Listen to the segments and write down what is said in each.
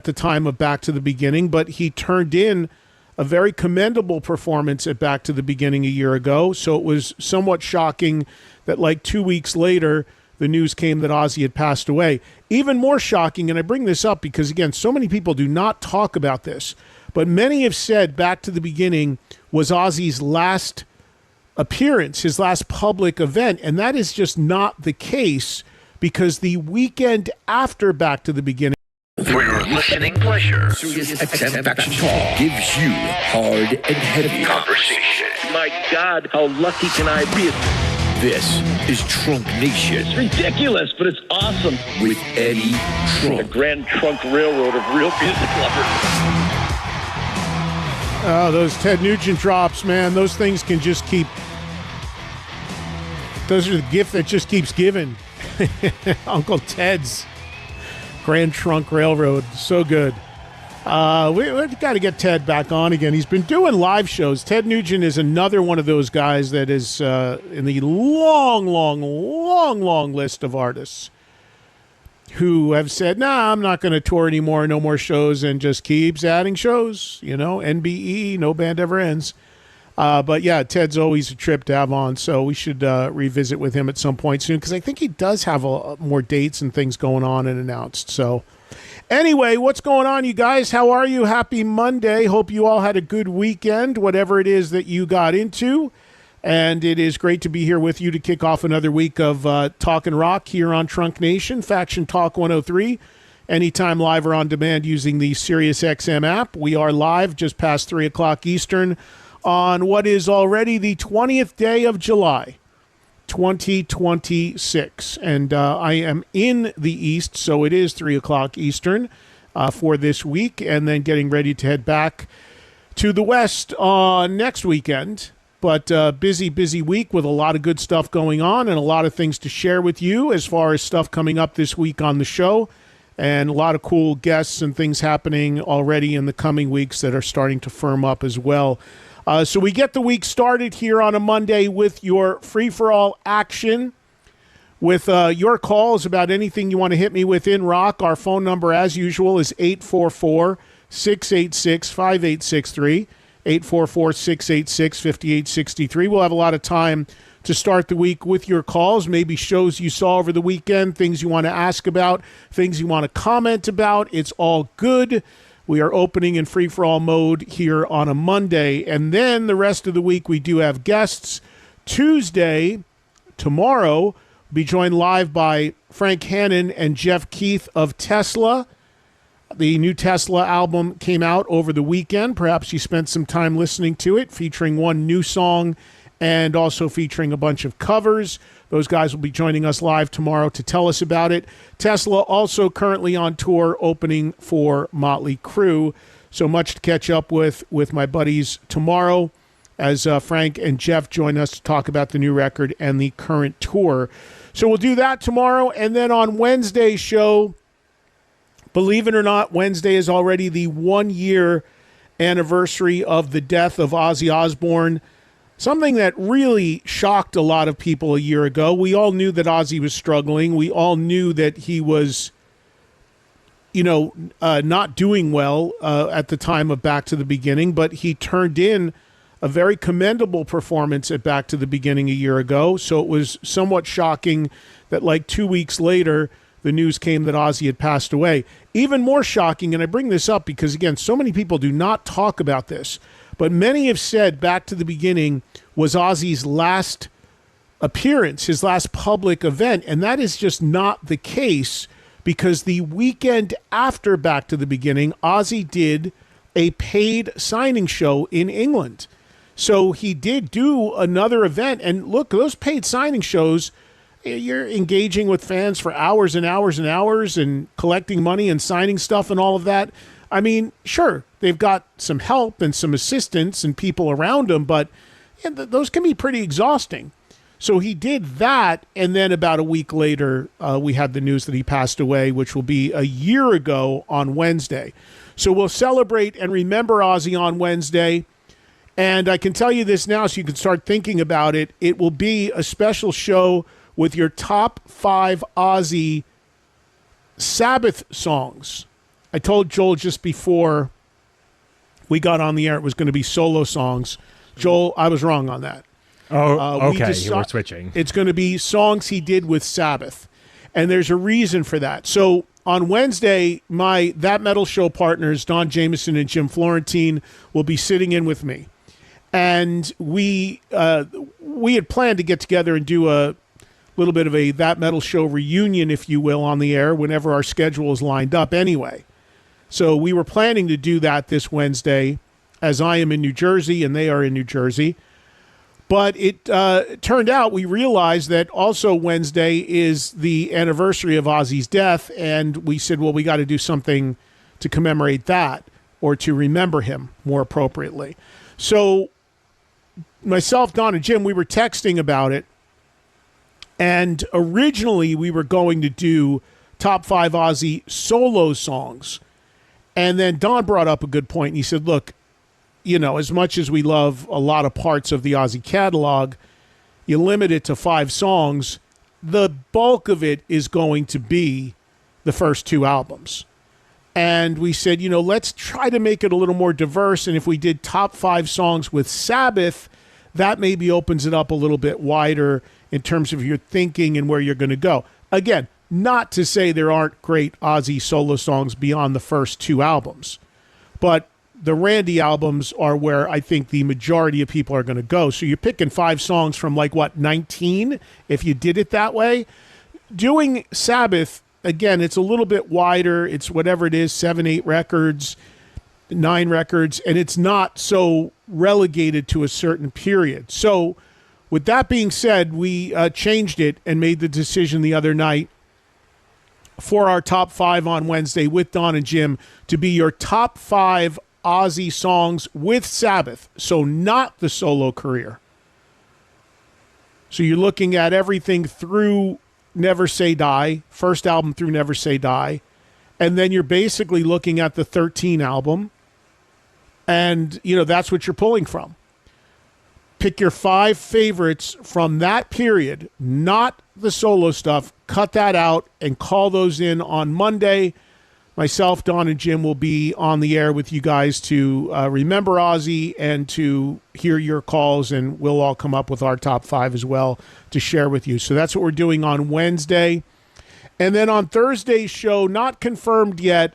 the time of Back to the Beginning, but he turned in a very commendable performance at Back to the Beginning a year ago. So it was somewhat shocking that like 2 weeks later, the news came that Ozzy had passed away. Even more shocking, and I bring this up because, again, so many people do not talk about this, but many have said Back to the Beginning was Ozzy's last appearance, his last public event, and that is just not the case because the weekend after Back to the Beginning, for your listening pleasure, Sirius XM Faction Talk gives you hard and heavy conversation. My God, how lucky can I be? This is Trunk Nation. It's ridiculous, but it's awesome. With Eddie The Trunk. Grand Trunk Railroad of real music lovers. oh, those Ted Nugent drops, man, those things can just keep, those are the gift that just keeps giving. Uncle Ted's Grand Trunk Railroad, so good. We've got to get Ted back on again. He's been doing live shows. Ted Nugent is another one of those guys that is in the long list of artists who have said, nah, I'm not going to tour anymore, no more shows, and just keeps adding shows. You know, NBE, no band ever ends. But yeah, Ted's always a trip to have on, so we should revisit with him at some point soon because I think he does have more dates and things going on and announced. So anyway, what's going on, you guys? How are you? Happy Monday. Hope you all had a good weekend, whatever it is that you got into. And it is great to be here with you to kick off another week of Talkin' Rock here on Trunk Nation, Faction Talk 103. Anytime live or on demand using the Sirius XM app. We are live just past 3 o'clock Eastern on what is already the 20th day of July, 2026. And I am in the East, so it is 3 o'clock Eastern for this week, and then getting ready to head back to the West next weekend. But busy week with a lot of good stuff going on and a lot of things to share with you as far as stuff coming up this week on the show, and a lot of cool guests and things happening already in the coming weeks that are starting to firm up as well. So we get the week started here on a Monday with your free-for-all action, with your calls about anything you want to hit me with in rock. Our phone number, as usual, is 844-686-5863, 844-686-5863. We'll have a lot of time to start the week with your calls, maybe shows you saw over the weekend, things you want to ask about, things you want to comment about. It's all good. We are opening in free-for-all mode here on a Monday. And then the rest of the week, we do have guests. Tuesday, tomorrow, we'll be joined live by Frank Hannon and Jeff Keith of Tesla. The new Tesla album came out over the weekend. Perhaps you spent some time listening to it, featuring one new song and also featuring a bunch of covers. Those guys will be joining us live tomorrow to tell us about it. Tesla also currently on tour opening for Mötley Crüe. So much to catch up with my buddies tomorrow as Frank and Jeff join us to talk about the new record and the current tour. So we'll do that tomorrow. And then on Wednesday's show, believe it or not, Wednesday is already the 1-year anniversary of the death of Ozzy Osbourne. Something that really shocked a lot of people a year ago. We all knew that Ozzy was struggling. We all knew that he was, not doing well at the time of Back to the Beginning, but he turned in a very commendable performance at Back to the Beginning a year ago. So it was somewhat shocking that like 2 weeks later, the news came that Ozzy had passed away. Even more shocking, and I bring this up because, again, so many people do not talk about this, but many have said Back to the Beginning was Ozzy's last appearance, his last public event, and that is just not the case because the weekend after Back to the Beginning, Ozzy did a paid signing show in England. So he did do another event, and look, those paid signing shows, you're engaging with fans for hours and hours and hours and collecting money and signing stuff and all of that. I mean, sure, they've got some help and some assistance and people around them, but those can be pretty exhausting. So he did that, and then about a week later, we had the news that he passed away, which will be a year ago on Wednesday. So we'll celebrate and remember Ozzy on Wednesday, and I can tell you this now so you can start thinking about it. It will be a special show with your top 5 Ozzy Sabbath songs. I told Joel just before we got on the air it was going to be solo songs. Joel, I was wrong on that. Oh, okay. We're switching. It's going to be songs he did with Sabbath. And there's a reason for that. So on Wednesday, my That Metal Show partners, Don Jameson and Jim Florentine, will be sitting in with me. And we had planned to get together and do a little bit of a That Metal Show reunion, if you will, on the air whenever our schedule is lined up anyway. So we were planning to do that this Wednesday, as I am in New Jersey and they are in New Jersey. But it turned out we realized that also Wednesday is the anniversary of Ozzy's death, and we said, well, we got to do something to commemorate that or to remember him more appropriately. So myself, Don, and Jim, we were texting about it, and originally we were going to do top 5 Ozzy solo songs. And then Don brought up a good point, and he said, look, you know, as much as we love a lot of parts of the Ozzy catalog, you limit it to 5 songs, the bulk of it is going to be the first 2 albums. And we said, you know, let's try to make it a little more diverse, and if we did top 5 songs with Sabbath, that maybe opens it up a little bit wider in terms of your thinking and where you're going to go. Again, not to say there aren't great Ozzy solo songs beyond the first 2 albums, but the Randy albums are where I think the majority of people are going to go. So you're picking 5 songs from 19 if you did it that way. Doing Sabbath, again, it's a little bit wider. It's whatever it is, 7, 8 records, 9 records, and it's not so relegated to a certain period. So with that being said, we changed it and made the decision the other night for our top 5 on Wednesday with Don and Jim to be your top 5 Ozzy songs with Sabbath, so not the solo career. So you're looking at everything through Never Say Die, first album through Never Say Die, and then you're basically looking at the 13 album, and you know that's what you're pulling from. Pick your 5 favorites from that period, not the solo stuff. Cut that out and call those in on Monday. Myself, Don, and Jim will be on the air with you guys to remember Ozzy and to hear your calls, and we'll all come up with our top 5 as well to share with you. So that's what we're doing on Wednesday. And then on Thursday's show, not confirmed yet,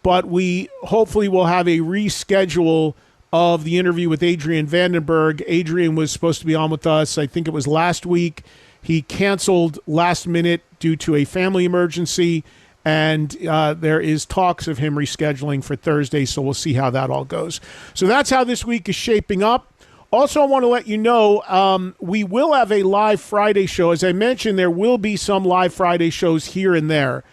but we hopefully will have a reschedule of the interview with Adrian Vandenberg. Adrian was supposed to be on with us, I think it was last week. He canceled last minute due to a family emergency, and there is talks of him rescheduling for Thursday, so we'll see how that all goes. So that's how this week is shaping up. Also, I want to let you know, we will have a live Friday show. As I mentioned, there will be some live Friday shows here and there.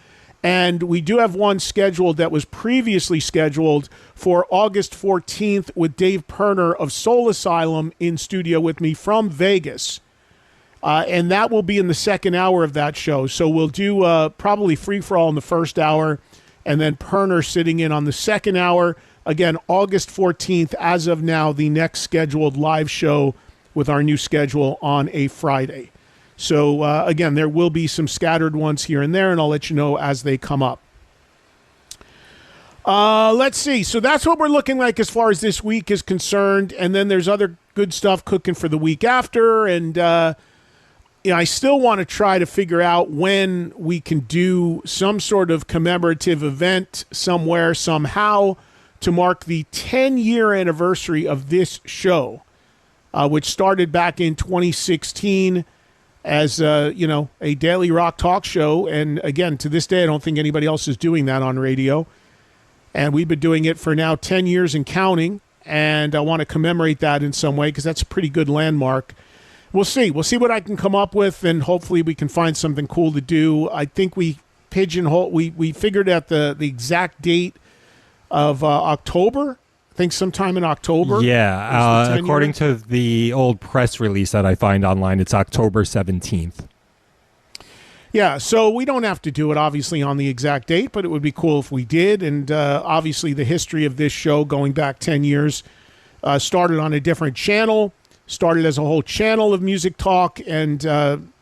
And we do have one scheduled that was previously scheduled for August 14th with Dave Perner of Soul Asylum in studio with me from Vegas. And that will be in the second hour of that show. So we'll do probably free-for-all in the first hour, and then Perner sitting in on the second hour. Again, August 14th, as of now, the next scheduled live show with our new schedule on a Friday. So, again, there will be some scattered ones here and there, and I'll let you know as they come up. Let's see. So that's what we're looking like as far as this week is concerned, and then there's other good stuff cooking for the week after, and I still want to try to figure out when we can do some sort of commemorative event somewhere, somehow, to mark the 10-year anniversary of this show, which started back in 2016 as, a daily rock talk show. And again, to this day, I don't think anybody else is doing that on radio. And we've been doing it for now 10 years and counting. And I want to commemorate that in some way because that's a pretty good landmark. We'll see. We'll see what I can come up with, and hopefully we can find something cool to do. I think we figured out the exact date of October. I think sometime in October. Yeah, according to the old press release that I find online, it's October 17th. Yeah, so we don't have to do it, obviously, on the exact date, but it would be cool if we did. And obviously the history of this show going back 10 years started on a different channel, started as a whole channel of music talk, and I'm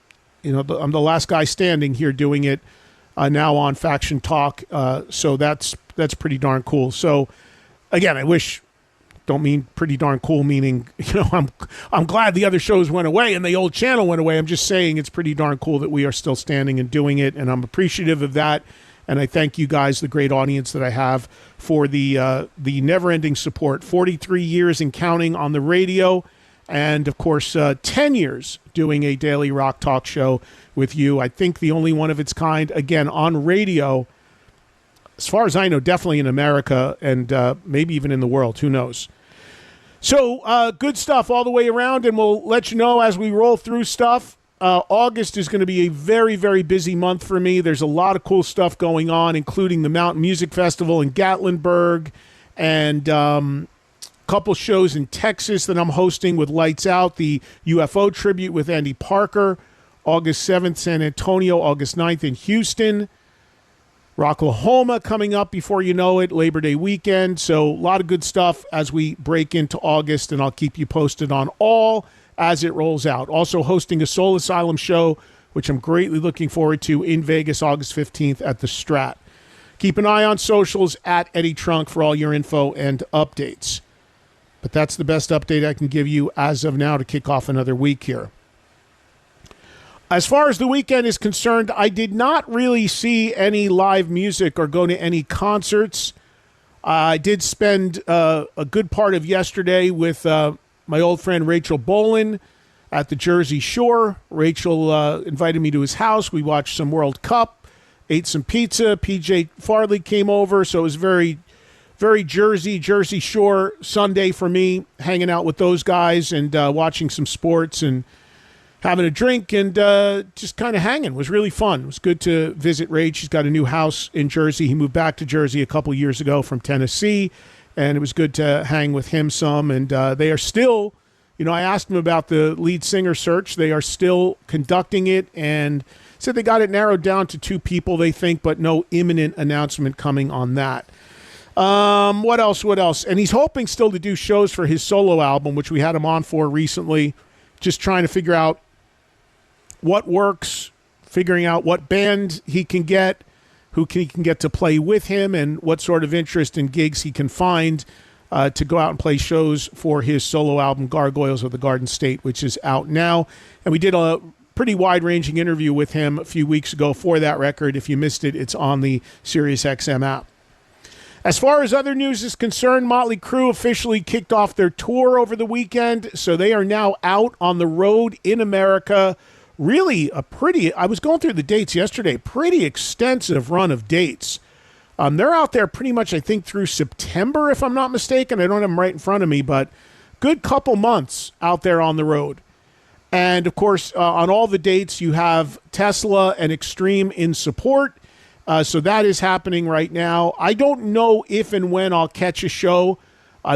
the last guy standing here doing it now on Faction Talk. So that's that's pretty darn cool. So again, don't mean pretty darn cool meaning, I'm glad the other shows went away and the old channel went away. I'm just saying it's pretty darn cool that we are still standing and doing it, and I'm appreciative of that. And I thank you guys, the great audience that I have, for the never-ending support. 43 years and counting on the radio, and of course 10 years doing a daily rock talk show with you. I think the only one of its kind, again, on radio, as far as I know, definitely in America, and maybe even in the world. Who knows? So good stuff all the way around, and we'll let you know as we roll through stuff. August is going to be a very, very busy month for me. There's a lot of cool stuff going on, including the Mountain Music Festival in Gatlinburg, and a couple shows in Texas that I'm hosting with Lights Out, the UFO tribute with Andy Parker, August 7th, San Antonio, August 9th in Houston, Rocklahoma coming up before you know it, Labor Day weekend. So a lot of good stuff as we break into August, and I'll keep you posted on all as it rolls out. Also hosting a Soul Asylum show, which I'm greatly looking forward to, in Vegas, August 15th at the Strat. Keep an eye on socials at Eddie Trunk for all your info and updates. But that's the best update I can give you as of now to kick off another week here. As far as the weekend is concerned, I did not really see any live music or go to any concerts. I did spend a good part of yesterday with my old friend Rachel Bolin at the Jersey Shore. Rachel invited me to his house. We watched some World Cup, ate some pizza. PJ Farley came over, so it was very, very Jersey Shore Sunday for me, hanging out with those guys and watching some sports and having a drink and just kind of hanging. It was really fun. It was good to visit Rach. She's got a new house in Jersey. He moved back to Jersey a couple years ago from Tennessee, and it was good to hang with him some. And they are still, I asked him about the lead singer search. They are still conducting it, and said they got it narrowed down to 2 people, they think, but no imminent announcement coming on that. What else? And he's hoping still to do shows for his solo album, which we had him on for recently, just trying to figure out what works, figuring out what band he can get, who he can get to play with him, and what sort of interest and gigs he can find to go out and play shows for his solo album, Gargoyles of the Garden State, which is out now. And we did a pretty wide-ranging interview with him a few weeks ago for that record. If you missed it, it's on the SiriusXM app. As far as other news is concerned, Mötley Crüe officially kicked off their tour over the weekend, so they are now out on the road in America. Really I was going through the dates yesterday, pretty extensive run of dates. They're out there pretty much, I think, through September, if I'm not mistaken. I don't have them right in front of me, but good couple months out there on the road. And, of course, on all the dates, you have Tesla and Extreme in support. So that is happening right now. I don't know if and when I'll catch a show.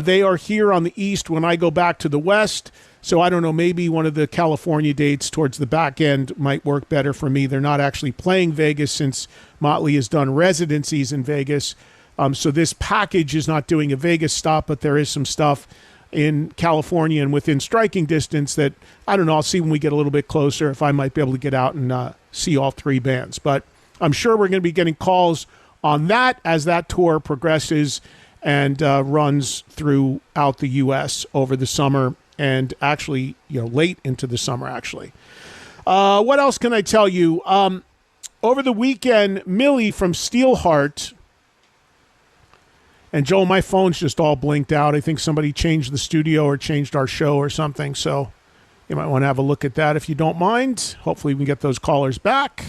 They are here on the East when I go back to the West. So I don't know, maybe one of the California dates towards the back end might work better for me. They're not actually playing Vegas since Mötley has done residencies in Vegas. So this package is not doing a Vegas stop, but there is some stuff in California and within striking distance that, I don't know, I'll see when we get a little bit closer if I might be able to get out and see all 3 bands. But I'm sure we're going to be getting calls on that as that tour progresses and runs throughout the U.S. over the summer and actually, late into the summer, actually. What else can I tell you? Over the weekend, Millie from Steelheart, and Joel, my phone's just all blinked out. I think somebody changed the studio or changed our show or something, so you might want to have a look at that if you don't mind. Hopefully we can get those callers back.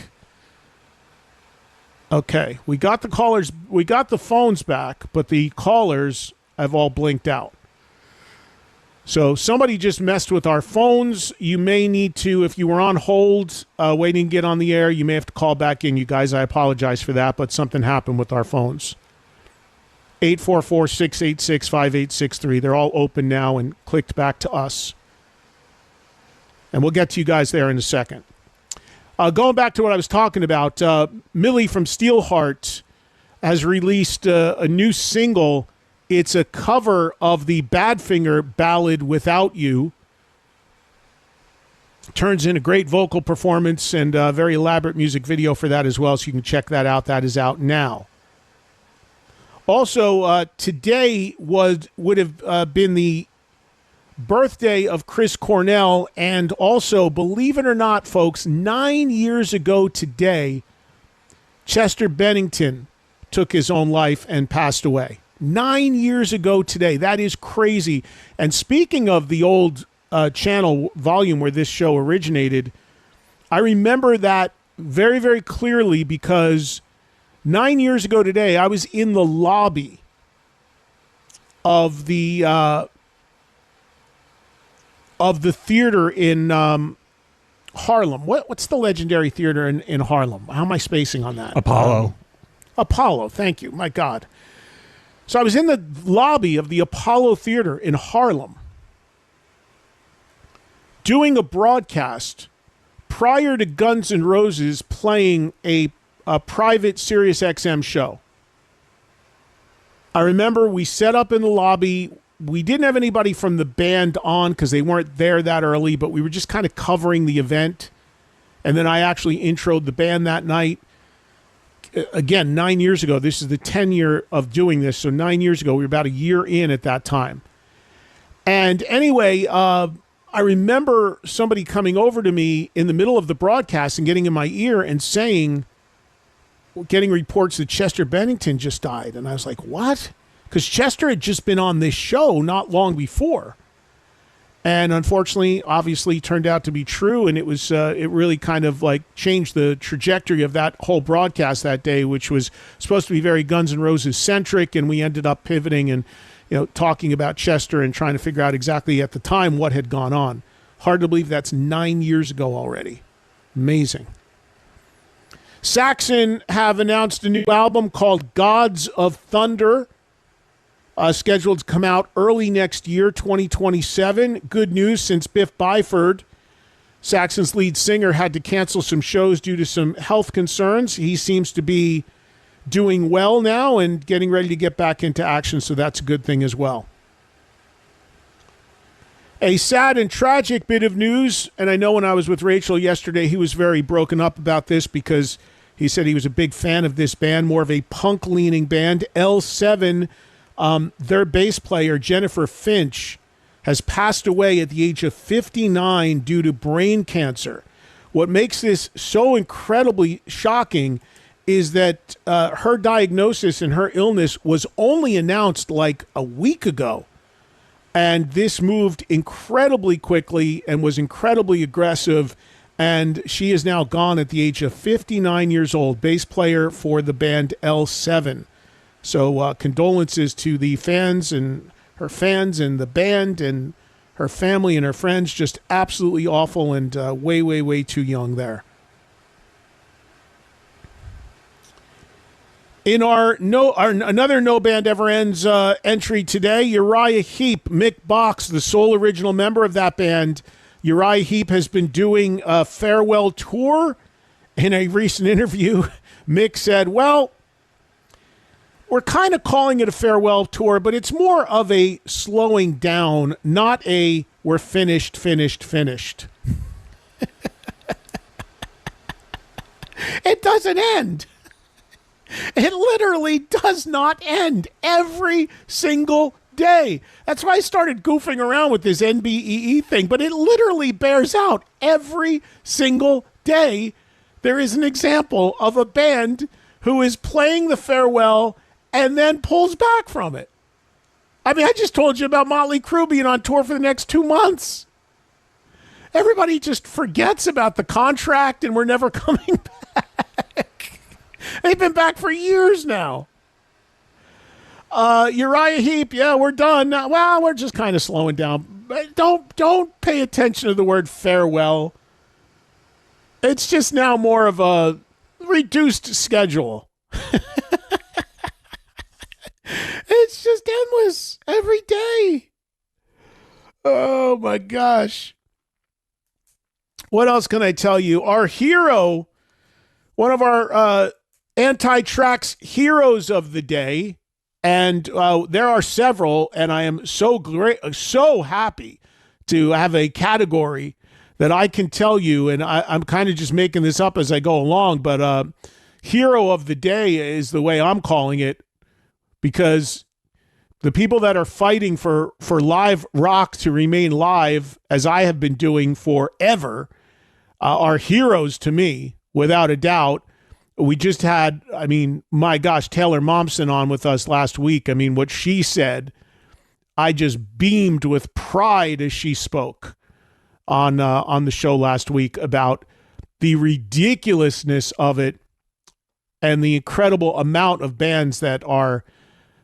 Okay, we got the phones back, but the callers have all blinked out. So somebody just messed with our phones. You may need to, if you were on hold, waiting to get on the air, you may have to call back in. You guys, I apologize for that, but something happened with our phones. 844-686-5863. They're all open now and clicked back to us. And we'll get to you guys there in a second. Going back to what I was talking about, Millie from Steelheart has released a new single. It's a cover of the Badfinger ballad Without You. Turns in a great vocal performance and a very elaborate music video for that as well, so you can check that out. That is out now. Also, today would have been the birthday of Chris Cornell, and also, believe it or not, folks, 9 years ago today, Chester Bennington took his own life and passed away. 9 years ago today. That is crazy. And speaking of the old channel volume where this show originated, I remember that very, very clearly because 9 years ago today, I was in the lobby of the theater in Harlem. What's the legendary theater in Harlem? How am I spacing on that? Apollo, thank you. My God. So I was in the lobby of the Apollo Theater in Harlem doing a broadcast prior to Guns N' Roses playing a private Sirius XM show. I remember we set up in the lobby. We didn't have anybody from the band on because they weren't there that early, but we were just kind of covering the event. And then I actually introed the band that night. Again, 9 years ago. This is the 10 year of doing this. So 9 years ago, we were about a year in at that time. And anyway, I remember somebody coming over to me in the middle of the broadcast and getting in my ear and getting reports that Chester Bennington just died. And I was like, what? Because Chester had just been on this show not long before. And unfortunately, obviously, turned out to be true. And it was it really kind of like changed the trajectory of that whole broadcast that day, which was supposed to be very Guns N' Roses centric. And we ended up pivoting and talking about Chester and trying to figure out exactly at the time what had gone on. Hard to believe that's 9 years ago already. Amazing. Saxon have announced a new album called Gods of Thunder, scheduled to come out early next year, 2027. Good news, since Biff Byford, Saxon's lead singer, had to cancel some shows due to some health concerns. He seems to be doing well now and getting ready to get back into action, so that's a good thing as well. A sad and tragic bit of news, and I know when I was with Rachel yesterday, he was very broken up about this because he said he was a big fan of this band, more of a punk-leaning band. L7, their bass player, Jennifer Finch, has passed away at the age of 59 due to brain cancer. What makes this so incredibly shocking is that her diagnosis and her illness was only announced like a week ago. And this moved incredibly quickly and was incredibly aggressive. And she is now gone at the age of 59 years old, bass player for the band L7. So condolences to the fans and the band and her family and her friends. Just absolutely awful and way, way, way too young there. In our another No Band Ever Ends entry today, Uriah Heep, Mick Box, the sole original member of that band. Uriah Heep has been doing a farewell tour. In a recent interview, Mick said, well, we're kind of calling it a farewell tour, but it's more of a slowing down, not a we're finished. It doesn't end. It literally does not end every single day. That's why I started goofing around with this NBEE thing, but it literally bears out every single day. There is an example of a band who is playing the farewell and then pulls back from it. I mean, I just told you about Mötley Crüe being on tour for the next 2 months. Everybody just forgets about the contract and we're never coming back. They've been back for years now. Uriah Heep, yeah, we're done now. Well, we're just kind of slowing down. Don't pay attention to the word farewell. It's just now more of a reduced schedule. It's just endless every day. Oh my gosh. What else can I tell you? Our hero, one of our anti-tracks heroes of the day, and there are several, and I am so happy to have a category that I can tell you, and I'm kind of just making this up as I go along, but hero of the day is the way I'm calling it, because the people that are fighting for live rock to remain live, as I have been doing forever, are heroes to me, without a doubt. We just had, I mean, my gosh, Taylor Momsen on with us last week. I mean, what she said, I just beamed with pride as she spoke on the show last week about the ridiculousness of it and the incredible amount of bands that are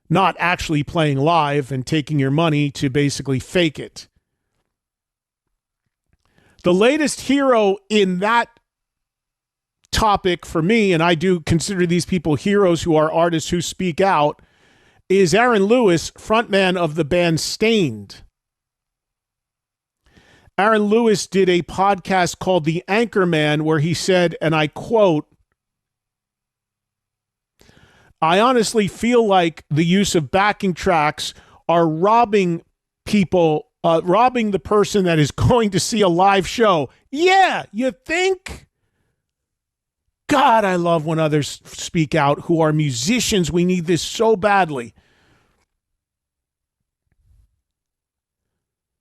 not actually playing live and taking your money to basically fake it. The latest hero in that topic for me, and I do consider these people heroes who are artists who speak out, is Aaron Lewis, frontman of the band Stained. Aaron Lewis did a podcast called The Anchorman where he said, and I quote, "I honestly feel like the use of backing tracks are robbing people, robbing the person that is going to see a live show." Yeah, you think? God, I love when others speak out who are musicians. We need this so badly.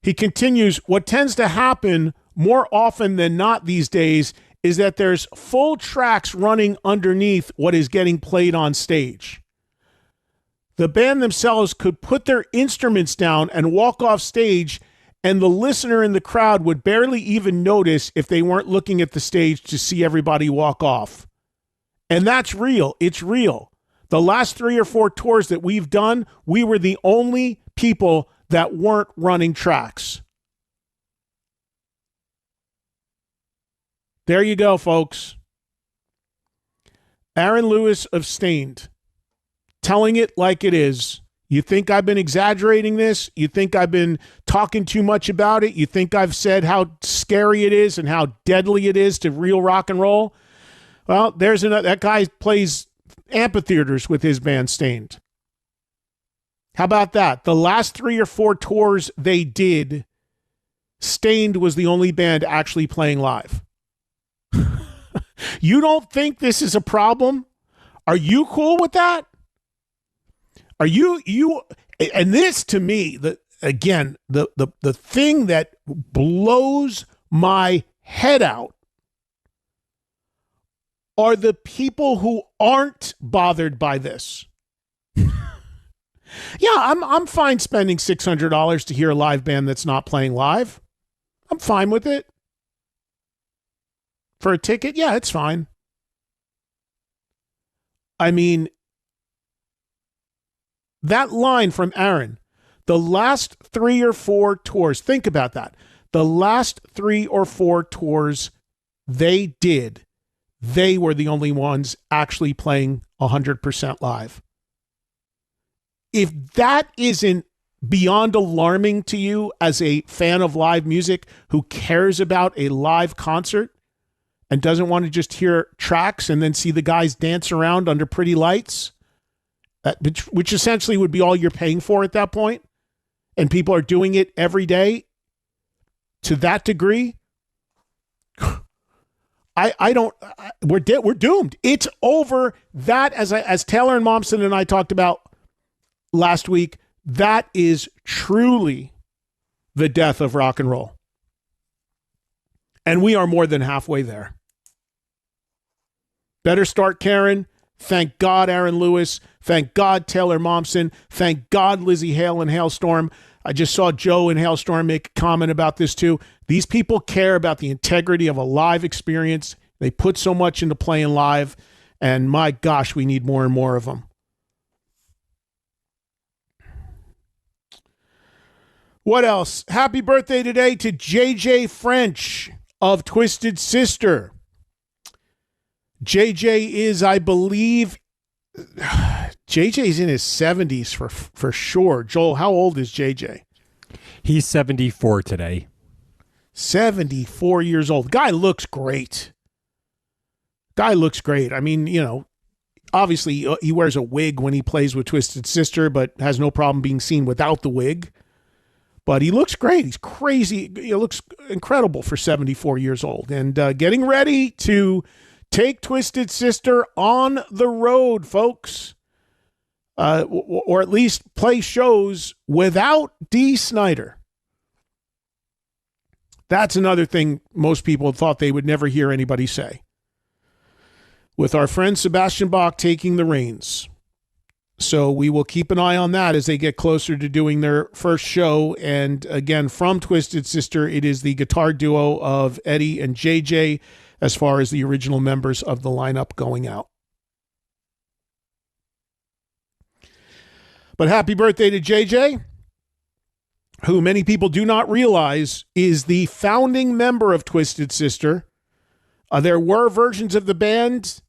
He continues, what tends to happen more often than not these days is that there's full tracks running underneath what is getting played on stage. The band themselves could put their instruments down and walk off stage, and the listener in the crowd would barely even notice if they weren't looking at the stage to see everybody walk off. And that's real. It's real. The last 3 or 4 tours that we've done, we were the only people that weren't running tracks. There you go, folks. Aaron Lewis of Stained, telling it like it is. You think I've been exaggerating this? You think I've been talking too much about it? You think I've said how scary it is and how deadly it is to real rock and roll? Well, there's another. That guy plays amphitheaters with his band Stained. How about that? The last 3 or 4 tours they did, Stained was the only band actually playing live. You don't think this is a problem? Are you cool with that? Are you and this to me, the thing that blows my head out are the people who aren't bothered by this. Yeah, I'm fine spending $600 to hear a live band that's not playing live. I'm fine with it. For a ticket, yeah, it's fine. I mean, that line from Aaron, the last 3 or 4 tours, think about that. The last 3 or 4 tours they did, they were the only ones actually playing 100% live. If that isn't beyond alarming to you as a fan of live music who cares about a live concert and doesn't want to just hear tracks and then see the guys dance around under pretty lights, which essentially would be all you're paying for at that point, and people are doing it every day to that degree, we're doomed. It's over. That, as Taylor and Momsen and I talked about last week, that is truly the death of rock and roll. And we are more than halfway there. Better start, Karen. Thank God, Aaron Lewis. Thank God, Taylor Momsen. Thank God, Lizzie Hale and Hailstorm. I just saw Joe in Hailstorm make a comment about this too. These people care about the integrity of a live experience. They put so much into playing live, and my gosh, we need more and more of them. What else? Happy birthday today to JJ French of Twisted Sister. JJ is, I believe, JJ's in his 70s for sure. Joel, how old is JJ? He's 74 today. 74 years old. Guy looks great. I mean, you know, obviously he wears a wig when he plays with Twisted Sister, but has no problem being seen without the wig. But he looks great. He's crazy. He looks incredible for 74 years old. And getting ready to take Twisted Sister on the road, folks. or at least play shows without Dee Snider. That's another thing most people thought they would never hear anybody say. With our friend Sebastian Bach taking the reins. So we will keep an eye on that as they get closer to doing their first show. And again, from Twisted Sister, it is the guitar duo of Eddie and JJ as far as the original members of the lineup going out. But happy birthday to JJ, who many people do not realize is the founding member of Twisted Sister. There were versions of the band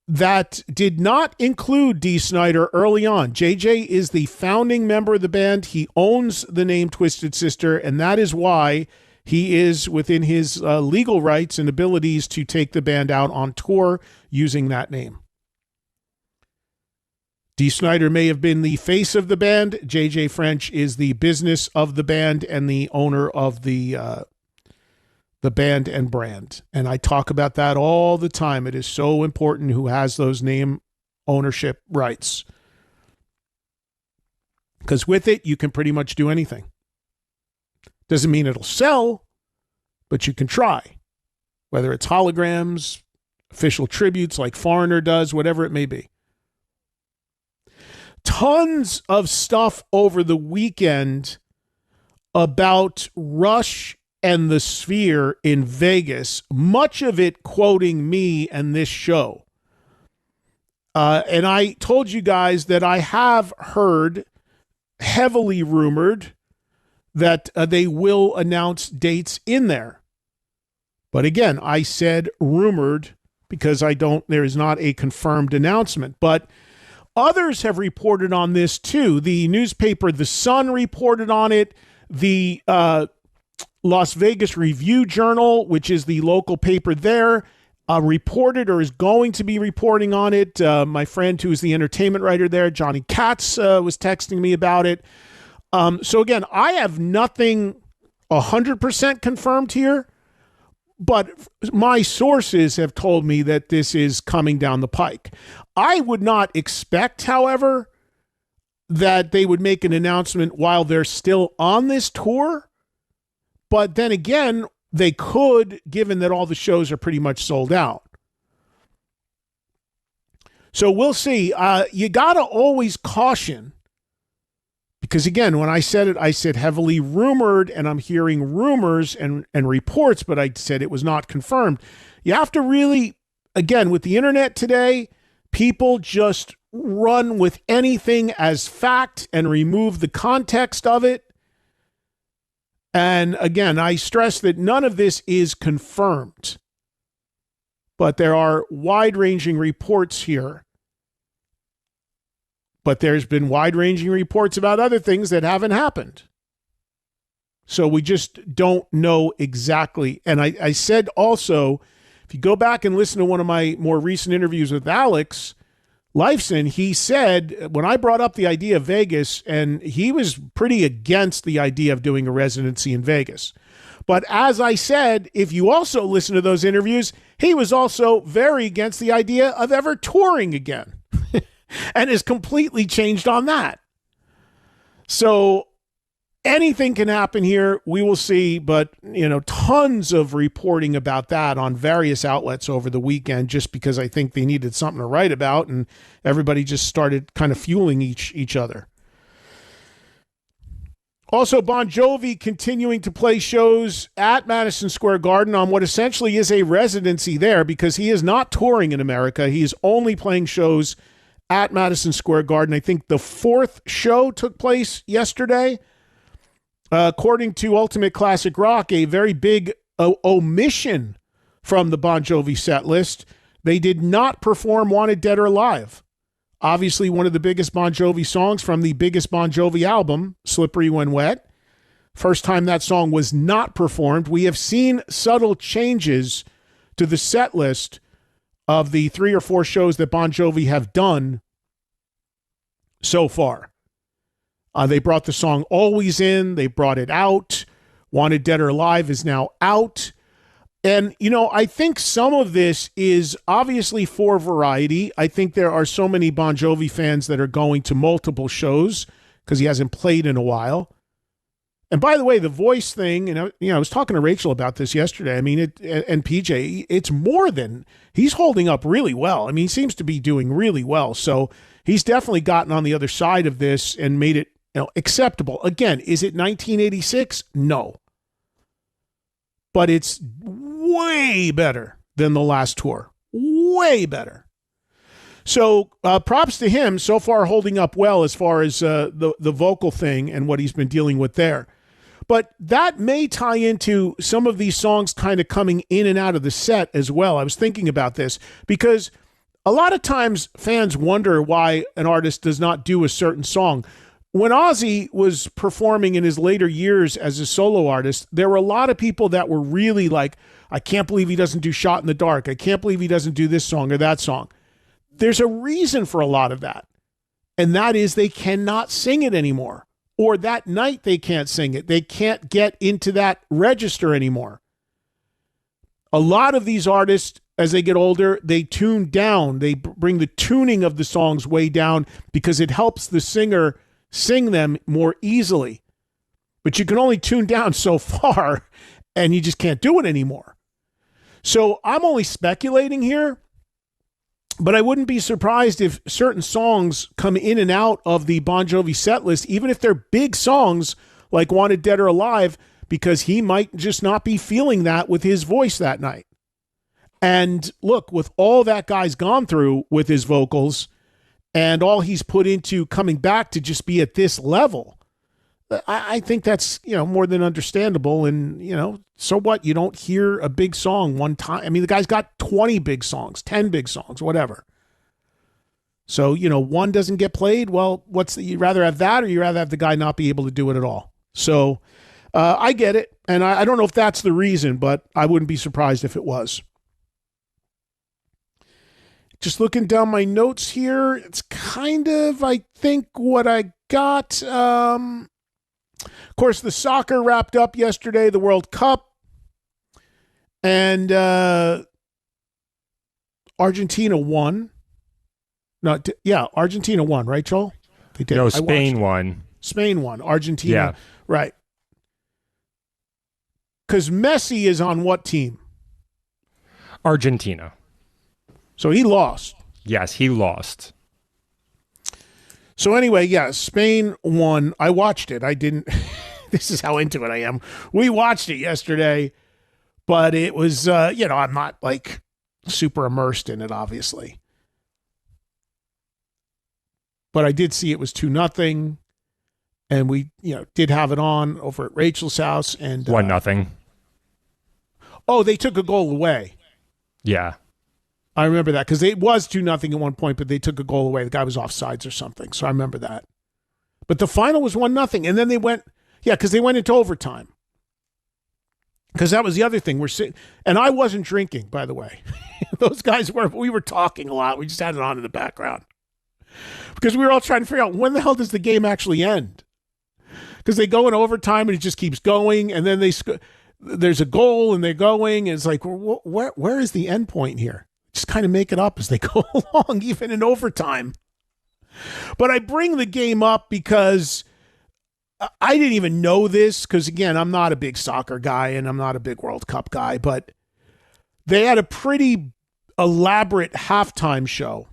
that did not include Dee Snider early on. JJ is the founding member of the band. He owns the name Twisted Sister, and that is why he is within his legal rights and abilities to take the band out on tour using that name. Dee Snider may have been the face of the band. JJ French is the business of the band and the owner of the band and brand. And I talk about that all the time. It is so important who has those name ownership rights. Because with it, you can pretty much do anything. Doesn't mean it'll sell, but you can try. Whether it's holograms, official tributes like Foreigner does, whatever it may be. Tons of stuff over the weekend about Rush and the Sphere in Vegas, much of it quoting me and this show. And I told you guys that I have heard, heavily rumored, that they will announce dates in there. But again, I said rumored because there is not a confirmed announcement. But others have reported on this too. The newspaper The Sun reported on it. The Las Vegas Review-Journal, which is the local paper there, reported or is going to be reporting on it. My friend who is the entertainment writer there, Johnny Katz, was texting me about it. So again, I have nothing 100% confirmed here, but my sources have told me that this is coming down the pike. I would not expect, however, that they would make an announcement while they're still on this tour. But then again, they could, given that all the shows are pretty much sold out. So we'll see. You got to always caution. Because again, when I said it, I said heavily rumored, and I'm hearing rumors and reports, but I said it was not confirmed. You have to really, again, with the internet today, people just run with anything as fact and remove the context of it. And again, I stress that none of this is confirmed, but there are wide-ranging reports here. But there's been wide-ranging reports about other things that haven't happened. So we just don't know exactly. And I said also, if you go back and listen to one of my more recent interviews with Alex Lifeson, he said, when I brought up the idea of Vegas, and he was pretty against the idea of doing a residency in Vegas. But as I said, if you also listen to those interviews, he was also very against the idea of ever touring again and is completely changed on that. So anything can happen here. We will see, but tons of reporting about that on various outlets over the weekend, just because I think they needed something to write about, and everybody just started kind of fueling each other. Also, Bon Jovi continuing to play shows at Madison Square Garden on what essentially is a residency there, because he is not touring in America. He is only playing shows at Madison Square Garden. I think the fourth show took place yesterday. According to Ultimate Classic Rock, a very big omission from the Bon Jovi set list. They did not perform Wanted Dead or Alive. Obviously, one of the biggest Bon Jovi songs from the biggest Bon Jovi album, Slippery When Wet. First time that song was not performed. We have seen subtle changes to the set list of the 3 or 4 shows that Bon Jovi have done so far. They brought the song Always in. They brought it out. Wanted Dead or Alive is now out. And, I think some of this is obviously for variety. I think there are so many Bon Jovi fans that are going to multiple shows because he hasn't played in a while. And by the way, the voice thing, I was talking to Rachel about this yesterday. I mean, and PJ, it's more than, he's holding up really well. I mean, he seems to be doing really well. So he's definitely gotten on the other side of this and made it acceptable. Again, is it 1986? No. But it's way better than the last tour. Way better. So props to him, so far holding up well as far as the vocal thing and what he's been dealing with there. But that may tie into some of these songs kind of coming in and out of the set as well. I was thinking about this because a lot of times fans wonder why an artist does not do a certain song. When Ozzy was performing in his later years as a solo artist, there were a lot of people that were really like, I can't believe he doesn't do Shot in the Dark. I can't believe he doesn't do this song or that song. There's a reason for a lot of that. And that is they cannot sing it anymore. Or that night they can't sing it. They can't get into that register anymore. A lot of these artists, as they get older, they tune down. They bring the tuning of the songs way down because it helps the singer sing them more easily. But you can only tune down so far and you just can't do it anymore. So I'm only speculating here, but I wouldn't be surprised if certain songs come in and out of the Bon Jovi set list, even if they're big songs like Wanted Dead or Alive, because he might just not be feeling that with his voice that night. And look, with all that guy's gone through with his vocals and all he's put into coming back to just be at this level, I think that's, more than understandable. And, so what? You don't hear a big song one time. I mean, the guy's got 20 big songs, 10 big songs, whatever. So, one doesn't get played. Well, you'd rather have that or you'd rather have the guy not be able to do it at all. So I get it. And I don't know if that's the reason, but I wouldn't be surprised if it was. Just looking down my notes here, it's kind of, I think, what I got. Of course, the soccer wrapped up yesterday, the World Cup. And Argentina won. Argentina won, right, Joel? They did. No, Spain won. Spain won. Argentina. Yeah. Right. Because Messi is on what team? Argentina. So he lost. Yes, he lost. So anyway, Spain won. I watched it. I didn't. This is how into it I am. We watched it yesterday, but it was, I'm not like super immersed in it, obviously. But I did see it was 2-0, and we, did have it on over at Rachel's house, and 1-0. Oh, they took a goal away. Yeah. I remember that because it was 2-0 at one point, but they took a goal away. The guy was offsides or something. So I remember that. But the final was 1-0. And then they went, because they went into overtime. Because that was the other thing. We're sitting, and I wasn't drinking, by the way. Those guys were, we were talking a lot. We just had it on in the background. Because we were all trying to figure out when the hell does the game actually end? Because they go in overtime and it just keeps going. And then there's a goal and they're going. And it's like, where is the end point here? Just kind of make it up as they go along, even in overtime. But I bring the game up because I didn't even know this, because, again, I'm not a big soccer guy and I'm not a big World Cup guy, but they had a pretty elaborate halftime show,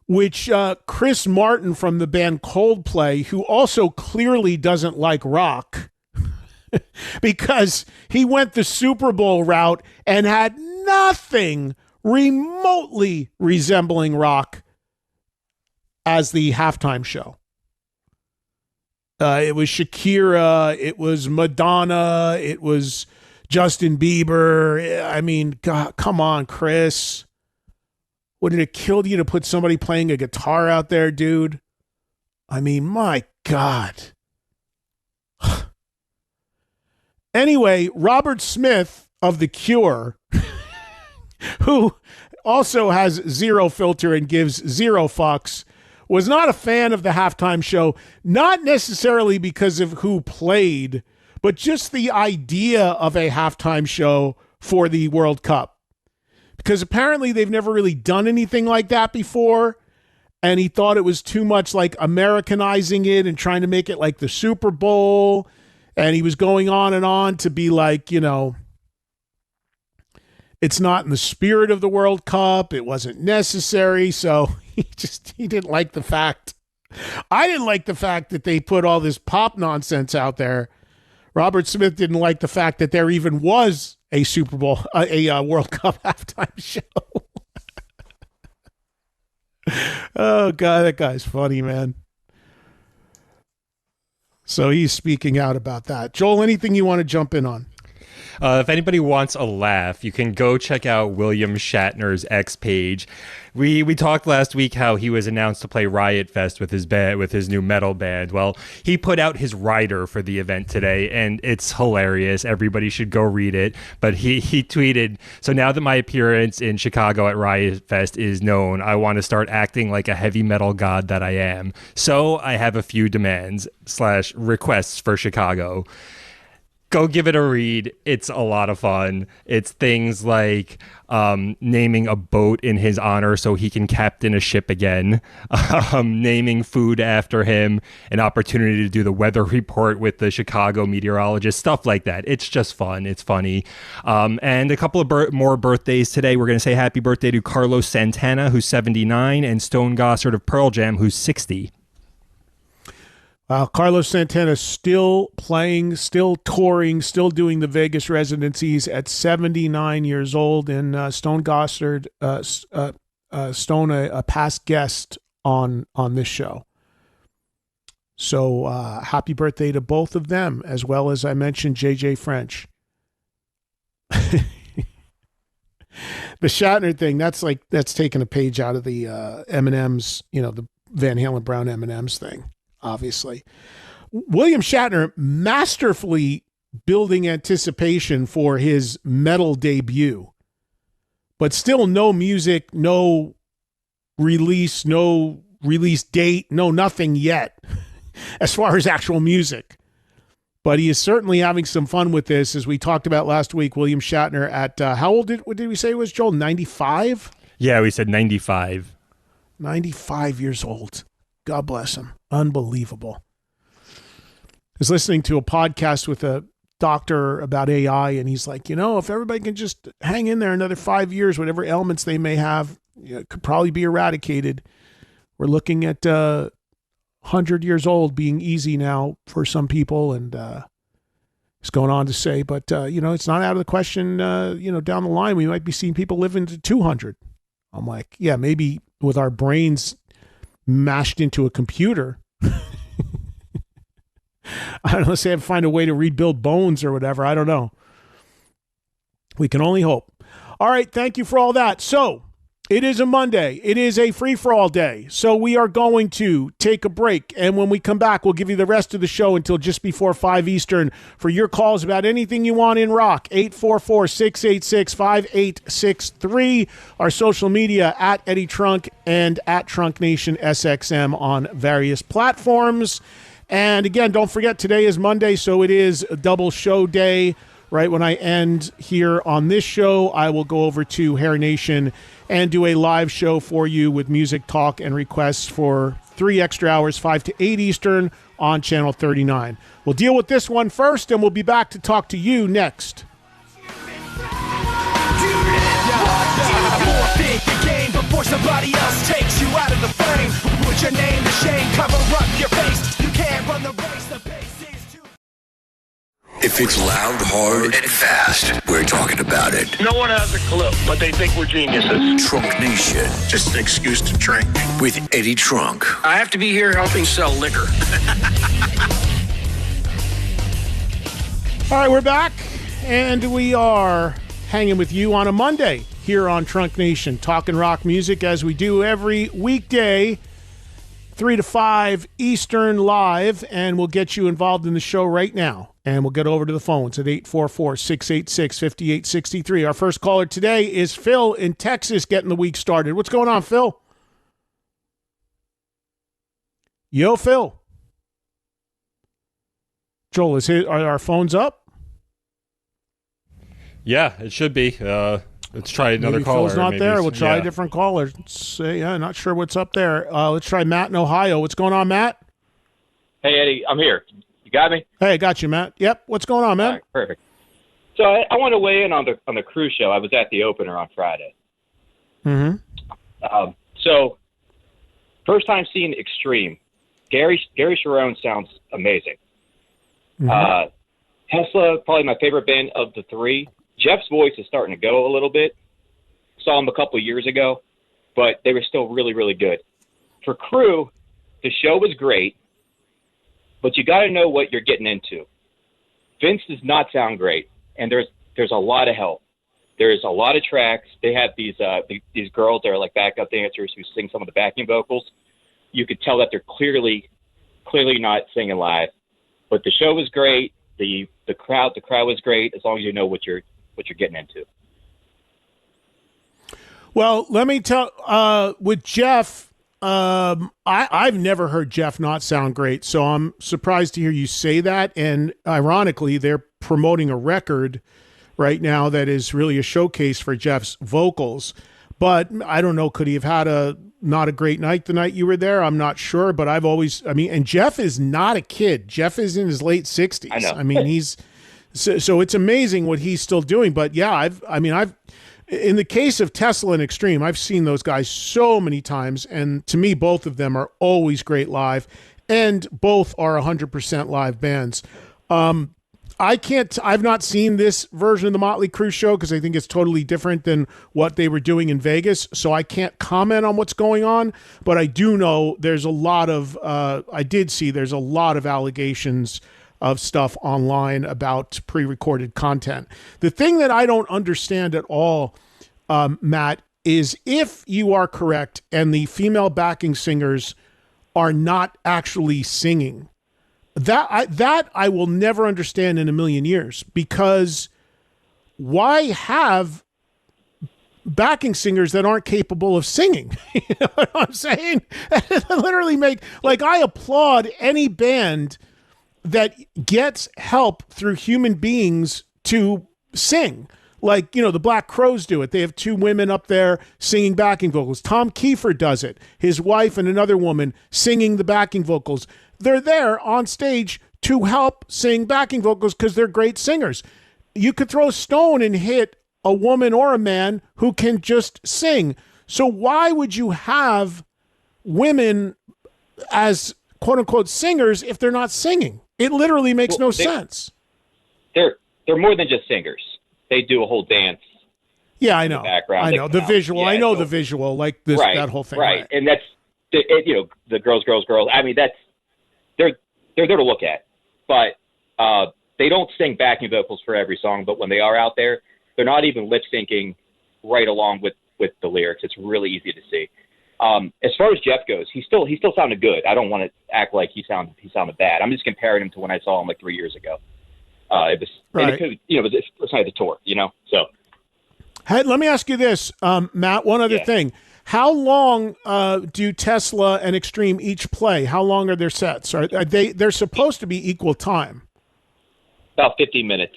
which Chris Martin from the band Coldplay, who also clearly doesn't like rock, because he went the Super Bowl route and had nothing remotely resembling rock as the halftime show. It was Shakira, it was Madonna, it was Justin Bieber. I mean, God, come on, Chris. Wouldn't it kill you to put somebody playing a guitar out there, dude? I mean, my God. Anyway, Robert Smith of The Cure, who also has zero filter and gives zero fucks, was not a fan of the halftime show, not necessarily because of who played, but just the idea of a halftime show for the World Cup. Because apparently they've never really done anything like that before. And he thought it was too much like Americanizing it and trying to make it like the Super Bowl. And he was going on and on to be like, you know, it's not in the spirit of the World Cup. It wasn't necessary. So he didn't like the fact. I didn't like the fact that they put all this pop nonsense out there. Robert Smith didn't like the fact that there even was a Super Bowl, a World Cup halftime show. Oh, God, that guy's funny, man. So he's speaking out about that. Joel, anything you want to jump in on? If anybody wants a laugh, you can go check out William Shatner's X page. We talked last week how he was announced to play Riot Fest with his band, with his new metal band. Well, he put out his rider for the event today, and it's hilarious. Everybody should go read it. But he tweeted, "So now that my appearance in Chicago at Riot Fest is known, I want to start acting like a heavy metal god that I am. So I have a few demands / requests for Chicago." Go give it a read. It's a lot of fun. It's things like naming a boat in his honor so he can captain a ship again, naming food after him, an opportunity to do the weather report with the Chicago meteorologist, stuff like that. It's just fun. It's funny. And a couple of more birthdays today. We're going to say happy birthday to Carlos Santana, who's 79, and Stone Gossard of Pearl Jam, who's 60. Carlos Santana still playing, still touring, still doing the Vegas residencies at 79 years old. And Stone Gossard, Stone, a past guest on this show. So happy birthday to both of them, as well as I mentioned JJ French. The Shatner thing, that's taking a page out of the M&M's, the Van Halen Brown M&M's thing. Obviously, William Shatner masterfully building anticipation for his metal debut, but still no music, no release date, no nothing yet as far as actual music. But he is certainly having some fun with this, as we talked about last week. William Shatner at how old did we say it was, Joel? 95? Yeah, we said 95. 95 years old. God bless him. Unbelievable. I was listening to a podcast with a doctor about AI, and he's like, if everybody can just hang in there another 5 years, whatever ailments they may have, it could probably be eradicated. We're looking at 100 years old being easy now for some people, and he's going on to say, but, it's not out of the question, down the line, we might be seeing people living to 200. I'm like, yeah, maybe with our brains mashed into a computer. I don't know, say I find a way to rebuild bones or whatever. I don't know. We can only hope. All right, thank you for all that. So it is a Monday. It is a free-for-all day. So we are going to take a break. And when we come back, we'll give you the rest of the show until just before 5 Eastern for your calls about anything you want in rock. 844-686-5863. Our social media at Eddie Trunk and at Trunk Nation SXM on various platforms. And again, don't forget, today is Monday, so it is a double show day. Right when I end here on this show, I will go over to Hair Nation and do a live show for you with music, talk, and requests for 3 extra hours, 5 to 8 Eastern on Channel 39. We'll deal with this one first, and we'll be back to talk to you next. Before somebody else takes you out of the frame, put your name to shame, cover up your face. You can't run the race, the pace is too. If it's loud, hard, and fast, we're talking about it. No one has a clue, but they think we're geniuses. Trunk Nation. Just an excuse to drink. With Eddie Trunk. I have to be here helping sell liquor. All right, we're back, and we are hanging with you on a Monday here on Trunk Nation, talking rock music as we do every weekday, 3 to 5 Eastern live, and we'll get you involved in the show right now. And we'll get over to the phones at 844-686-5863. Our first caller today is Phil in Texas getting the week started. What's going on, Phil? Yo, Phil. Joel, are our phones up? Yeah, it should be. Let's try another Maybe caller. Phil's not Maybe there. We'll try yeah. a different caller. Not sure what's up there. Let's try Matt in Ohio. What's going on, Matt? Hey, Eddie, I'm here. You got me? Hey, I got you, Matt. Yep. What's going on, man? All right, perfect. So I want to weigh in on the Crüe show. I was at the opener on Friday. Mm-hmm. So first time seeing Extreme. Gary Sharon sounds amazing. Mm-hmm. Tesla, probably my favorite band of the three. Jeff's voice is starting to go a little bit. Saw him a couple of years ago, but they were still really, really good. For Crüe, the show was great, but you got to know what you're getting into. Vince does not sound great, and there's a lot of help. There's a lot of tracks. They have these girls that are like backup dancers who sing some of the backing vocals. You could tell that they're clearly not singing live. But the show was great. The crowd was great as long as you know what you're getting into. Well, let me tell. With Jeff, I've never heard Jeff not sound great, so I'm surprised to hear you say that. And ironically, they're promoting a record right now that is really a showcase for Jeff's vocals. But I don't know, could he have had not a great night the night you were there? I'm not sure, but and Jeff is not a kid. Jeff is in his late 60s. I know. I mean, he's so it's amazing what he's still doing. But yeah, I've in the case of Tesla and Extreme, I've seen those guys so many times, and to me, both of them are always great live, and both are 100% live bands. I've not seen this version of the Mötley Crüe show because I think it's totally different than what they were doing in Vegas. So I can't comment on what's going on, but I do know there's a lot of, there's a lot of allegations of stuff online about pre-recorded content. The thing that I don't understand at all, Matt, is if you are correct and the female backing singers are not actually singing, that I will never understand in a million years, because why have backing singers that aren't capable of singing? You know what I'm saying? Literally I applaud any band that gets help through human beings to sing. Like, the Black Crowes do it. They have two women up there singing backing vocals. Tom Kiefer does it. His wife and another woman singing the backing vocals. They're there on stage to help sing backing vocals because they're great singers. You could throw a stone and hit a woman or a man who can just sing. So why would you have women as quote-unquote singers if they're not singing? It literally makes no sense. They're more than just singers. They do a whole dance. Yeah, I know. Background. I know the visual. Yeah, I know the visual, like this, right, that whole thing. Right, and that's the girls. I mean, they're there to look at, but they don't sing backing vocals for every song. But when they are out there, they're not even lip syncing right along with the lyrics. It's really easy to see. As far as Jeff goes, he still sounded good. I don't want to act like he sounded bad. I'm just comparing him to when I saw him like 3 years ago. It was right. It was first night of the tour, So, hey, let me ask you this, Matt. One other thing: how long do Tesla and Extreme each play? How long are their sets? Are they? They're supposed to be equal time. About 50 minutes.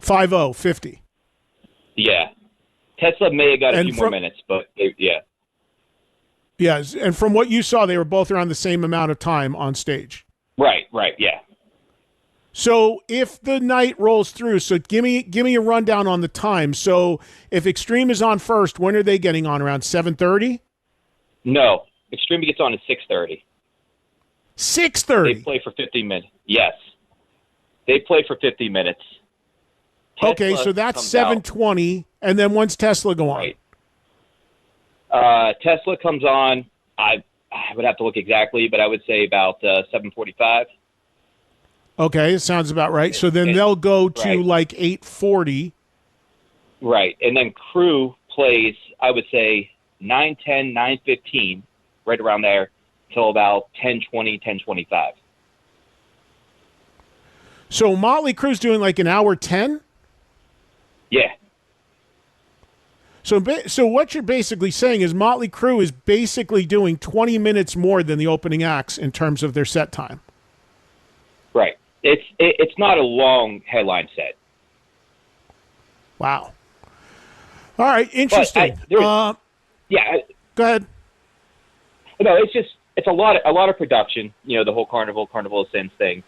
50. Yeah, Tesla may have got a few more minutes, but yeah. Yes, and from what you saw, they were both around the same amount of time on stage. Right, yeah. So if the night rolls through, so give me a rundown on the time. So if Extreme is on first, when are they getting on? Around 7:30? No, Extreme gets on at 6:30. 6:30. They play for 50 minutes. Yes, they play for 50 minutes. Tesla okay, so that's 7:20, and then when's Tesla go on? Right. Tesla comes on. I would have to look exactly, but I would say about 7:45. Okay, it sounds about right. So then they'll go to like 8:40. Right, and then Crüe plays, I would say, 9:10, 9:15, right around there, till about 10:20, 10:25. So Mötley Crüe's doing like an hour 10? Yeah. So what you're basically saying is Mötley Crüe is basically doing 20 minutes more than the opening acts in terms of their set time. Right. It's not a long headline set. Wow. All right, interesting. Yeah. Go ahead. No, it's a lot of production. The whole Carnival of Sins thing.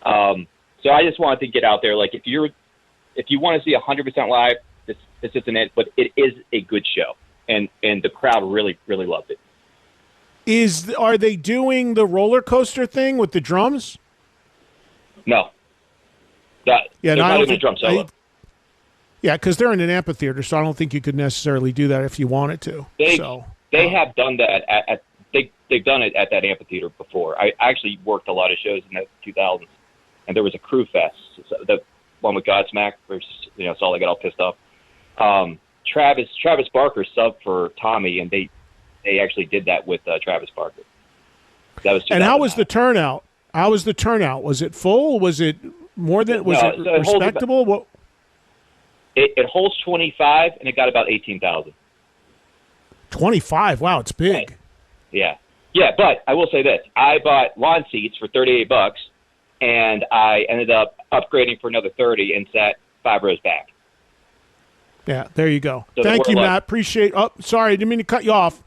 So I just wanted to get out there. Like if you want to see 100% live, this isn't it. But it is a good show, and the crowd really really loved it. Are they doing the roller coaster thing with the drums? No. There's not even a drum solo. Yeah, because they're in an amphitheater, so I don't think you could necessarily do that if you wanted to. They have done that they've done it at that amphitheater before. I actually worked a lot of shows in the 2000s, and there was a Crüe Fest, the one with Godsmack, where Sully got all pissed off. Travis Barker subbed for Tommy, and they actually did that with Travis Barker. That was. And how was the turnout? How was the turnout? Was it full? Was it more than? Was it respectable? What? It holds 25, and it got about 18,000. 25. Wow, it's big. Yeah. Yeah, but I will say this. I bought lawn seats for $38, and I ended up upgrading for another 30 and sat 5 rows back. Yeah, there you go. So Thank you, Matt. Appreciate – oh, sorry, I didn't mean to cut you off.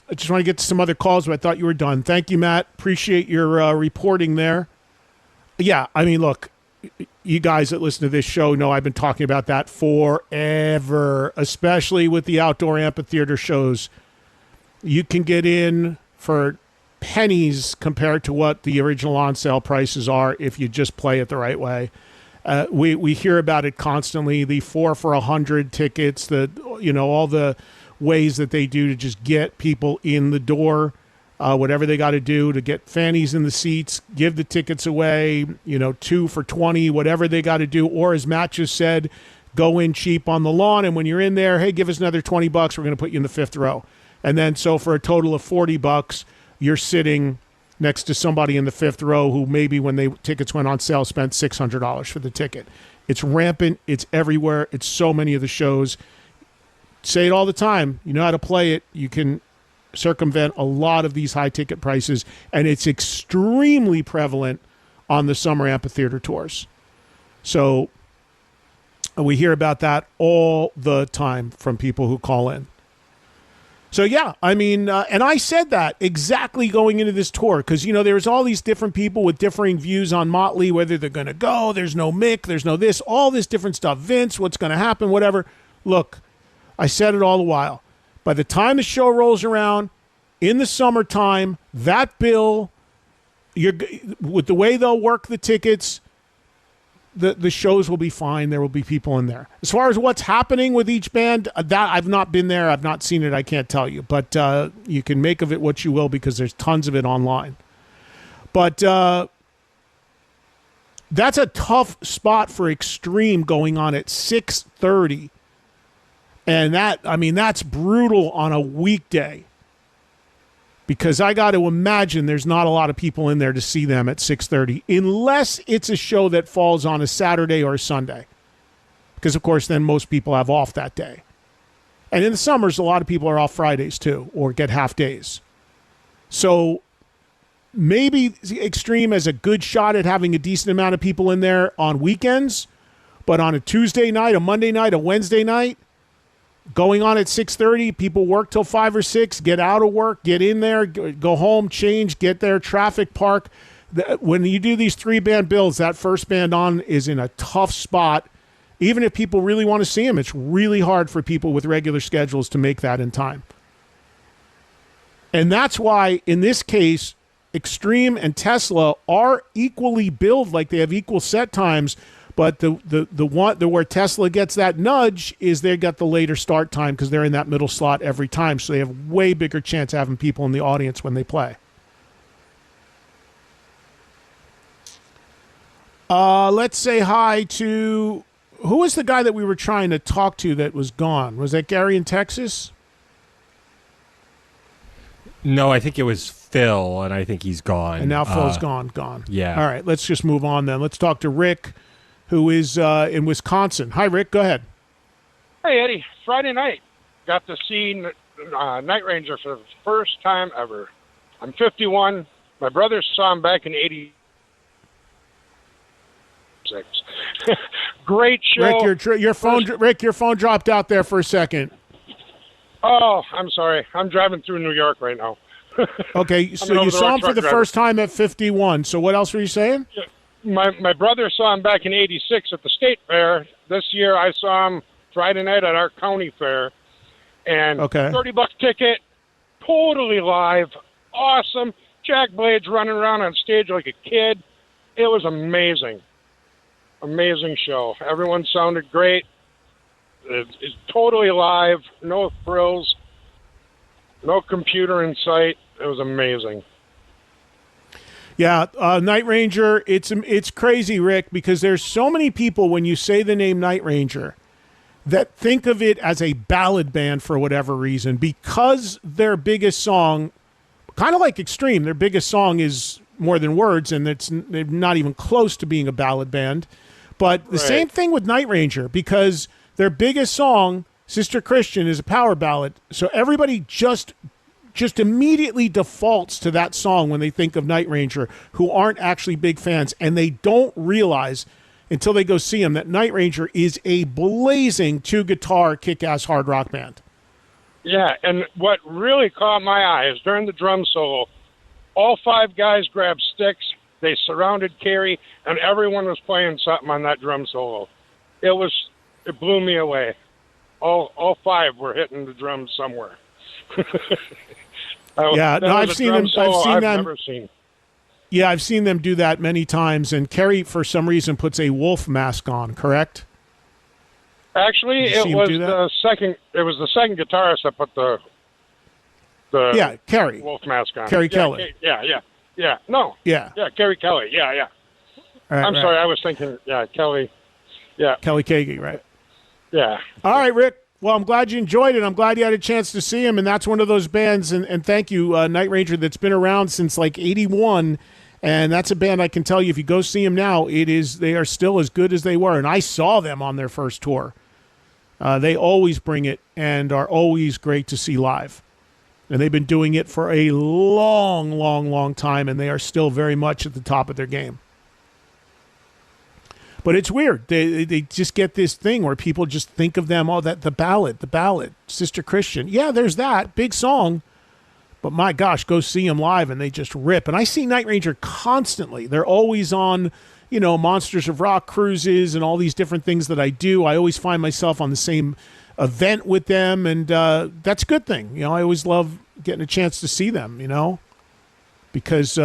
I just want to get to some other calls, but I thought you were done. Thank you, Matt. Appreciate your reporting there. Yeah, I mean, look, you guys that listen to this show know I've been talking about that forever, especially with the outdoor amphitheater shows. You can get in for pennies compared to what the original on sale prices are if you just play it the right way. We hear about it constantly. The 4 for $100 tickets, all the ways that they do to just get people in the door, whatever they got to do to get fannies in the seats, give the tickets away, 2 for $20, whatever they got to do. Or as Matt just said, go in cheap on the lawn, and when you're in there, hey, give us another $20. We're going to put you in the 5th row. And then so for a total of $40, you're sitting next to somebody in the 5th row who maybe when tickets went on sale spent $600 for the ticket. It's rampant. It's everywhere. It's so many of the shows. Say it all the time. You know how to play it. You can circumvent a lot of these high ticket prices, and it's extremely prevalent on the summer amphitheater tours. So we hear about that all the time from people who call in. So, yeah, I mean, and I said that exactly going into this tour because, there's all these different people with differing views on Mötley, whether they're going to go, there's no Mick, there's no this, all this different stuff, Vince, what's going to happen, whatever. Look, I said it all the while. By the time the show rolls around in the summertime, that bill, with the way they'll work the tickets, the shows will be fine. There will be people in there. As far as what's happening with each band, that I've not been there. I've not seen it. I can't tell you. But you can make of it what you will because there's tons of it online. But that's a tough spot for Extreme going on at 6:30. And that's brutal on a weekday. Because I got to imagine there's not a lot of people in there to see them at 6:30, unless it's a show that falls on a Saturday or a Sunday. Because, of course, then most people have off that day. And in the summers, a lot of people are off Fridays, too, or get half days. So maybe Extreme has a good shot at having a decent amount of people in there on weekends, but on a Tuesday night, a Monday night, a Wednesday night, going on at 6:30, people work till 5 or 6, get out of work, get in there, go home, change, get there, traffic, park. When you do these 3-band bills, that first band on is in a tough spot. Even if people really want to see them, it's really hard for people with regular schedules to make that in time. And that's why, in this case, Extreme and Tesla are equally billed, like they have equal set times. But the one where Tesla gets that nudge is they got the later start time because they're in that middle slot every time. So they have way bigger chance of having people in the audience when they play. Let's say hi to who was the guy that we were trying to talk to that was gone? Was that Gary in Texas? No, I think it was Phil, and I think he's gone. And now Phil's gone. Yeah. All right, let's just move on then. Let's talk to Rick, who is in Wisconsin. Hi, Rick. Go ahead. Hey, Eddie. Friday night, got to see Night Ranger for the first time ever. I'm 51. My brother saw him back in 80. Great show. Rick, your phone dropped out there for a second. Oh, I'm sorry. I'm driving through New York right now. Okay, so you saw him for the first time at 51. So what else were you saying? Yeah. My brother saw him back in '86 at the state fair. This year I saw him Friday night at our county fair. And $30 ticket, totally live, awesome. Jack Blade's running around on stage like a kid. It was amazing. Amazing show. Everyone sounded great. It's totally live, no frills, no computer in sight. It was amazing. Yeah, Night Ranger, it's crazy, Rick, because there's so many people when you say the name Night Ranger that think of it as a ballad band for whatever reason, because their biggest song, kind of like Extreme, their biggest song is More Than Words, and they're not even close to being a ballad band. But the same thing with Night Ranger, because their biggest song, Sister Christian, is a power ballad. So everybody just immediately defaults to that song when they think of Night Ranger, who aren't actually big fans, and they don't realize until they go see him that Night Ranger is a blazing two-guitar kick-ass hard rock band. Yeah, and what really caught my eye is during the drum solo, all 5 guys grabbed sticks, they surrounded Kerry, and everyone was playing something on that drum solo. It blew me away. All 5 were hitting the drums somewhere. I've seen them. Never seen. Yeah, I've seen them do that many times, and Kerry, for some reason, puts a wolf mask on, correct? Actually, it was the second guitarist that put the Kerry wolf mask on. Kerry Kelly. Kerry Kelly. Yeah. I'm sorry, I was thinking, Kelly. Yeah. Kelly Kagi, right? Yeah. All right, Rick. Well, I'm glad you enjoyed it. I'm glad you had a chance to see him, and that's one of those bands, and thank you, Night Ranger, that's been around since like 81, and that's a band I can tell you, if you go see them now, they are still as good as they were, and I saw them on their first tour. They always bring it and are always great to see live, and they've been doing it for a long, long, long time, and they are still very much at the top of their game. But it's weird. They just get this thing where people just think of them, the ballad, Sister Christian. Yeah, there's that. Big song. But my gosh, go see them live and they just rip. And I see Night Ranger constantly. They're always on, Monsters of Rock cruises and all these different things that I do. I always find myself on the same event with them, and that's a good thing. I always love getting a chance to see them, because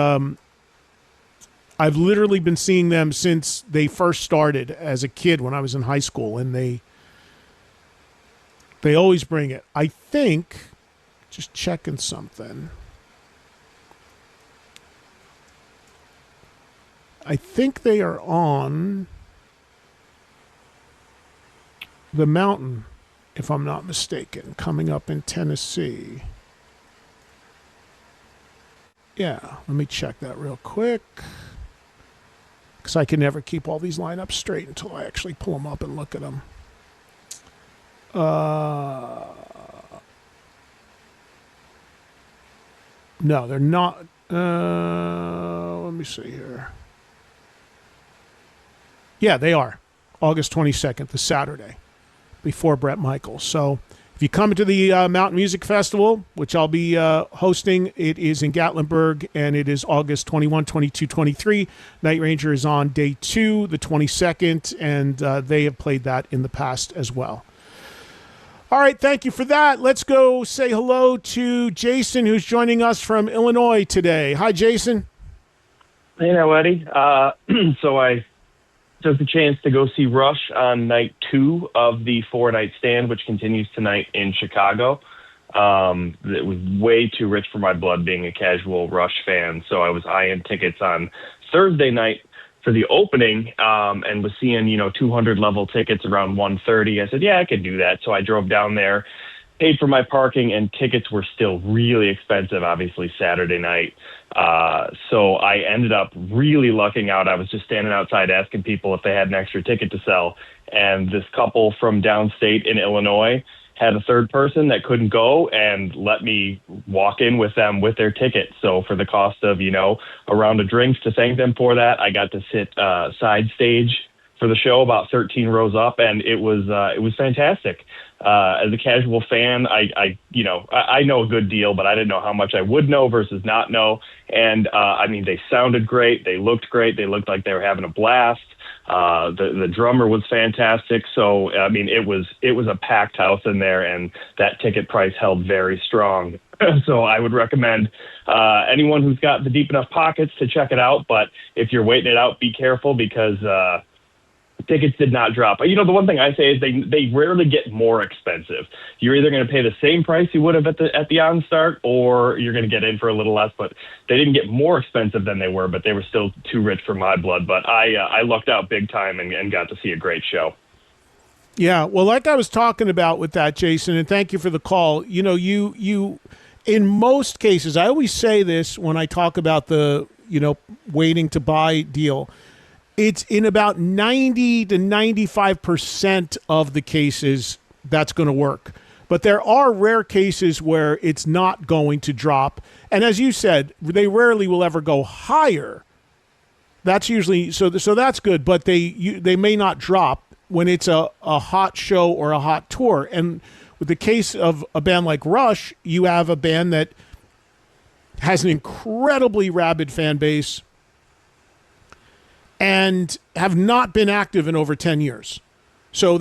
I've literally been seeing them since they first started as a kid when I was in high school, and they always bring it. I think, just checking something, I think they are on the mountain, if I'm not mistaken, coming up in Tennessee. Yeah, let me check that real quick, because I can never keep all these lineups straight until I actually pull them up and look at them. No, they're not. Let me see here. Yeah, they are. August 22nd, the Saturday, before Bret Michaels. So if you come to the Mountain Music Festival, which I'll be hosting, it is in Gatlinburg, and it is August 21, 22, 23. Night Ranger is on day 2, the 22nd, and they have played that in the past as well. All right, thank you for that. Let's go say hello to Jason, who's joining us from Illinois today. Hi, Jason. Hey now, Eddie. So I took the chance to go see Rush on night 2 of the 4-night stand, which continues tonight in Chicago. It was way too rich for my blood being a casual Rush fan, so I was eyeing tickets on Thursday night for the opening, and was seeing, 200 level tickets around 130. I said, yeah, I could do that. So I drove down there, paid for my parking, and tickets were still really expensive, obviously, Saturday night. So I ended up really lucking out. I was just standing outside asking people if they had an extra ticket to sell. And this couple from downstate in Illinois had a third person that couldn't go and let me walk in with them with their ticket. So for the cost of, a round of drinks to thank them for that, I got to sit side stage for the show, about 13 rows up, and it was fantastic. As a casual fan, I know a good deal, but I didn't know how much I would know versus not know. And I mean, they sounded great, they looked great, they looked like they were having a blast. The drummer was fantastic. So I mean, it was a packed house in there, and that ticket price held very strong. So I would recommend anyone who's got the deep enough pockets to check it out. But if you're waiting it out, be careful, because tickets did not drop. You know, the one thing I say is they rarely get more expensive. You're either going to pay the same price you would have at the on-start, or you're going to get in for a little less. But they didn't get more expensive than they were, but they were still too rich for my blood. But I lucked out big time and got to see a great show. Yeah, well, like I was talking about with that, Jason, and thank you for the call. You know, you in most cases, I always say this when I talk about the, waiting to buy deal. It's in about 90 to 95% of the cases that's going to work. But there are rare cases where it's not going to drop. And as you said, they rarely will ever go higher. That's usually so that's good, but they may not drop when it's a hot show or a hot tour. And with the case of a band like Rush, you have a band that has an incredibly rabid fan base and have not been active in over 10 years. So